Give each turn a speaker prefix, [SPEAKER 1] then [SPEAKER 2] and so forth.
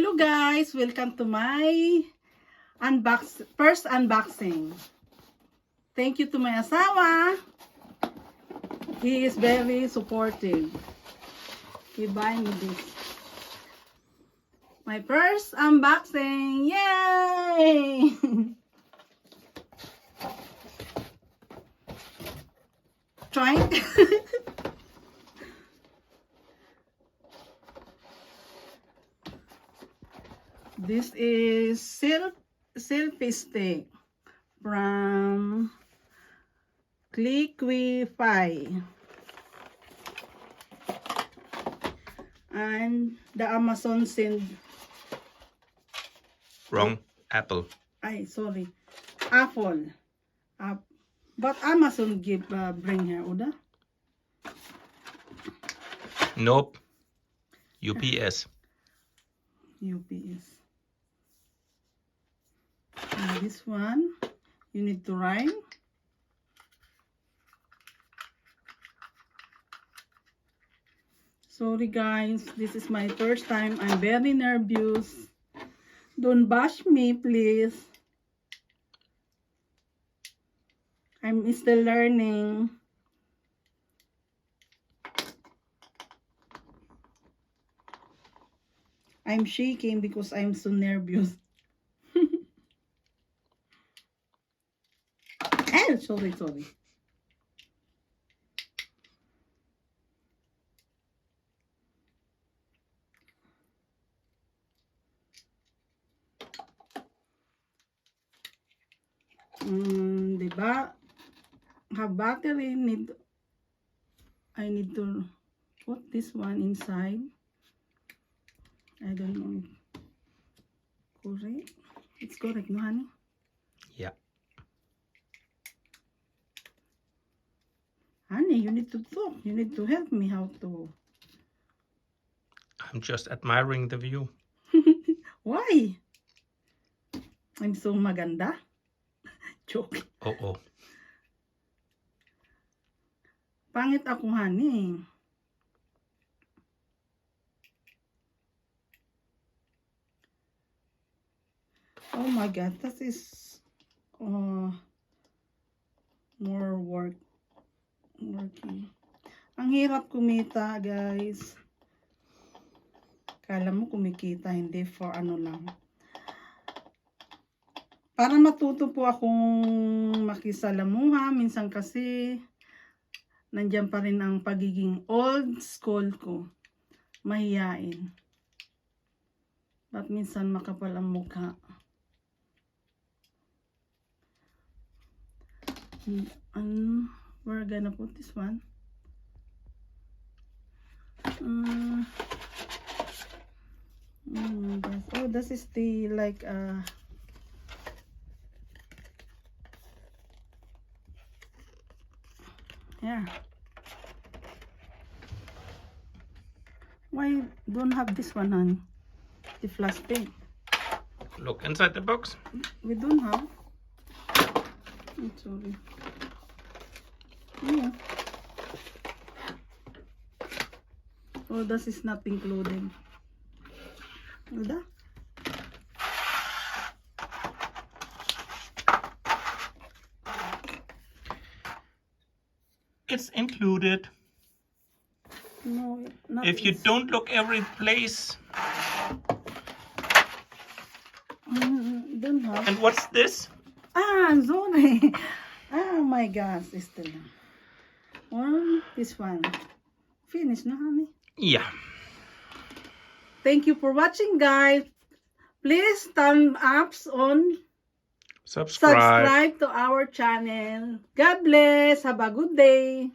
[SPEAKER 1] Hello guys, welcome to my first unboxing. Thank you to my asawa. He is very supportive. He buy me this. My first unboxing. Yay! Trying. This is Selfiestick from CliqueFie. And the Amazon send.
[SPEAKER 2] Wrong. Apple.
[SPEAKER 1] Sorry. Apple. But Amazon bring her, Uda?
[SPEAKER 2] Nope. UPS.
[SPEAKER 1] UPS. And this one, you need to write. Sorry guys, this is my first time. I'm very nervous. Don't bash me, please. I'm still learning. I'm shaking because I'm so nervous. Sorry. Diba? Have battery I need to put this one inside. I don't know if correct. It's correct, no honey?
[SPEAKER 2] Yeah.
[SPEAKER 1] Honey, you need to talk. You need to help me how to.
[SPEAKER 2] I'm just admiring the view.
[SPEAKER 1] Why? I'm so maganda. Joke.
[SPEAKER 2] Oh.
[SPEAKER 1] Pangit ako, honey. Oh my God, that is more working. Ang hirap kumita, guys. Kala mo kumikita, hindi for ano lang. Para matuto po akong makisalamuha, minsan kasi nandiyan pa rin ang pagiging old school ko. Mahiyain. At minsan makapal ang mukha. We're gonna put this one. Oh, this is the like yeah. Why don't have this one, honey? The plastic.
[SPEAKER 2] Look inside the box.
[SPEAKER 1] We don't have. I'm sorry. Yeah. Oh, this is not included. Uda?
[SPEAKER 2] It's included.
[SPEAKER 1] No, not
[SPEAKER 2] If you don't look every place.
[SPEAKER 1] don't have.
[SPEAKER 2] And what's this?
[SPEAKER 1] Sorry. Oh my gosh, it's still. This one. Finish na, honey.
[SPEAKER 2] Yeah.
[SPEAKER 1] Thank you for watching, guys. Please thumb ups on
[SPEAKER 2] Subscribe.
[SPEAKER 1] subscribe to our channel. God bless. Have a good day.